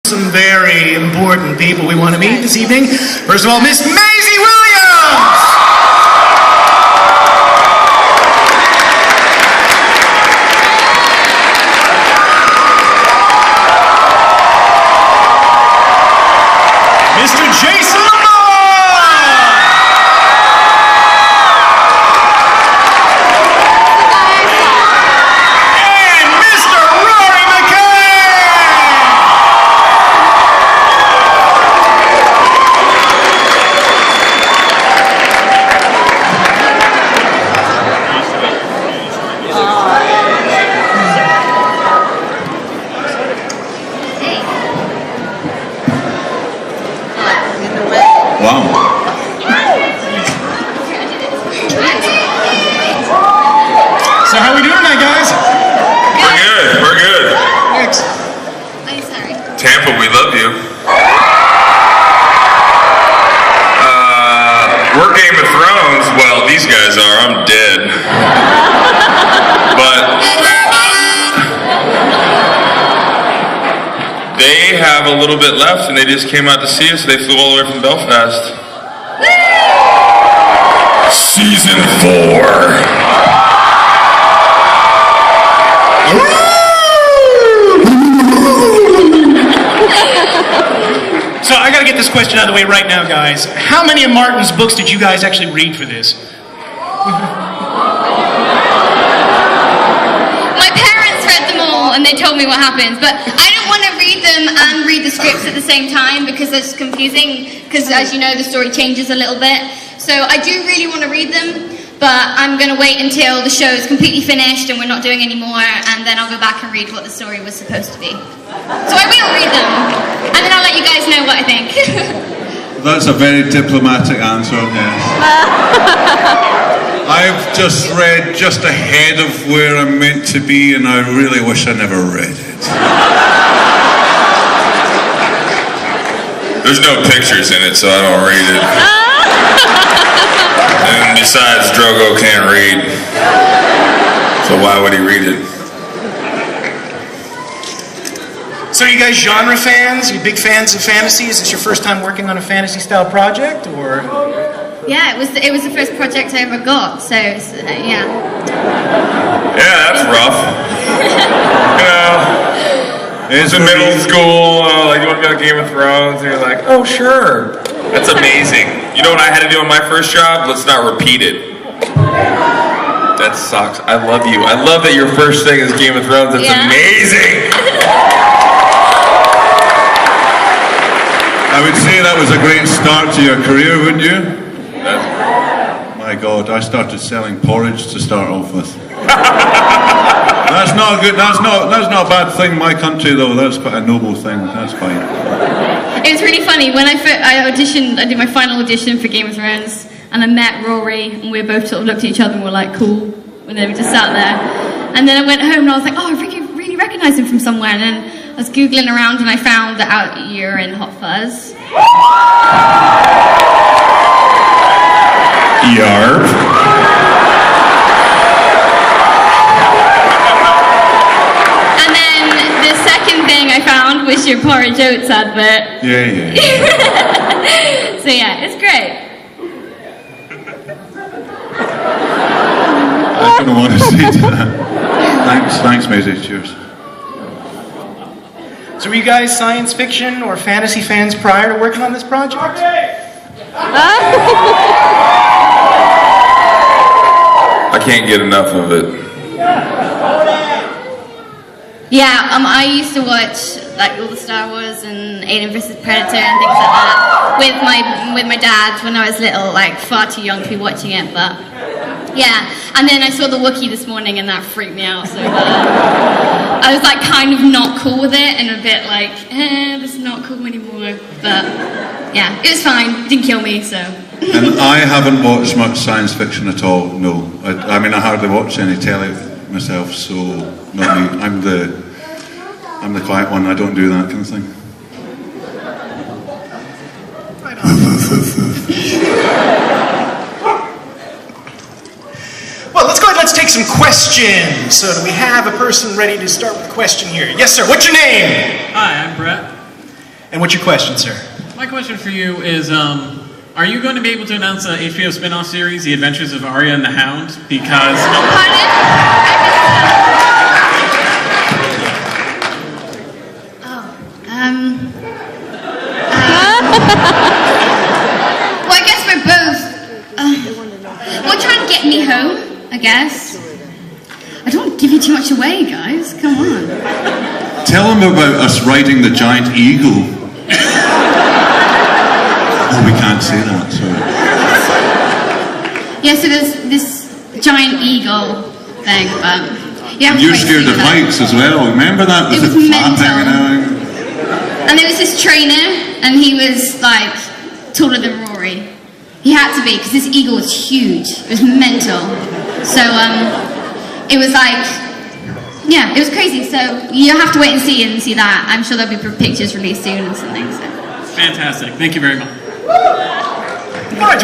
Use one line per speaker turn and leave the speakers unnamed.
Some very important people we want to meet this evening. First of all, Miss Maisie Williams! Mr. Jason
Tampa, we love you. We're Game of Thrones. Well, these guys are. I'm dead. But they have a little bit left, and they just came out to see us. They flew all the way from Belfast. Season 4.
So I gotta get this question out of the way right now, guys. How many of Martin's books did you guys actually read for this?
My parents read them all and they told me what happens, but I don't want to read them and read the scripts at the same time because it's confusing, because as you know the story changes a little bit. So I do really want to read them, but I'm going to wait until the show is completely finished and we're not doing any more, and then I'll go back and read what the story was supposed to be. So I will read them, and then I'll let you guys know what I think.
That's a very diplomatic answer, yes. I've just read just ahead of where I'm meant to be, and I really wish I never read it.
There's no pictures in it, so I don't read it. And besides, Drogo can't read. So why would he read it?
So are you guys genre fans? Are you big fans of fantasy? Is this your first time working on a fantasy style project, or?
Yeah, it was the first project I ever got, so yeah.
Yeah, that's rough. It's in middle school, like you want to be on Game of Thrones, and you're like, oh sure. That's amazing. You know what I had to do on my first job? Let's not repeat it. That sucks. I love you. I love that your first thing is Game of Thrones. That's amazing.
I would say that was a great start to your career, wouldn't you? My God, I started selling porridge to start off with. That's not good. That's not a bad thing in my country, though. That's quite a noble thing. That's fine.
It was really funny when I auditioned. I did my final audition for Game of Thrones, and I met Rory, and we both sort of looked at each other and were like, "Cool," and then we just sat there. And then I went home and I was like, "Oh, I really recognise him from somewhere." And then I was googling around and I found that you're in Hot Fuzz.
Yarp.
And then the second thing I found was your Porridge Oats advert.
Yeah.
So yeah, it's great.
I don't want to say that. Thanks, Maisie. Cheers.
So were you guys science fiction or fantasy fans prior to working on this project?
I can't get enough of it.
Yeah, I used to watch like all the Star Wars and Alien vs Predator and things like that with my dad when I was little, like far too young to be watching it, but yeah. And then I saw the Wookiee this morning and that freaked me out so bad. I was like kind of not cool with it and a bit like, this is not cool anymore, but yeah, it was fine, it didn't kill me, so.
And I haven't watched much science fiction at all, no. I mean, I hardly watch any telly myself, so not me. I'm the quiet one, I don't do that kind of thing.
Well, let's take some questions. So do we have a person ready to start with a question here? Yes, sir. What's your name?
Hi, I'm Brett.
And what's your question, sir?
My question for you is, are you going to be able to announce a HBO spin-off series, The Adventures of Arya and the Hound? Because...
Well, I guess we're both... well, trying to get me home, I guess. I don't want to give you too much away, guys. Come on.
Tell them about us riding the giant eagle. Oh, we can't say that, sorry.
Yeah, so there's this giant eagle thing, but... Yeah,
You're scared of heights as well, remember that?
It was
the flap
mental.
hanging out.
And there was this trainer, and he was, like, taller than Rory. He had to be, because this eagle was huge. It was mental. So, it was like... Yeah, it was crazy, so you have to wait and see that. I'm sure there'll be pictures released soon and something, so...
Fantastic. Thank you very much.
All right,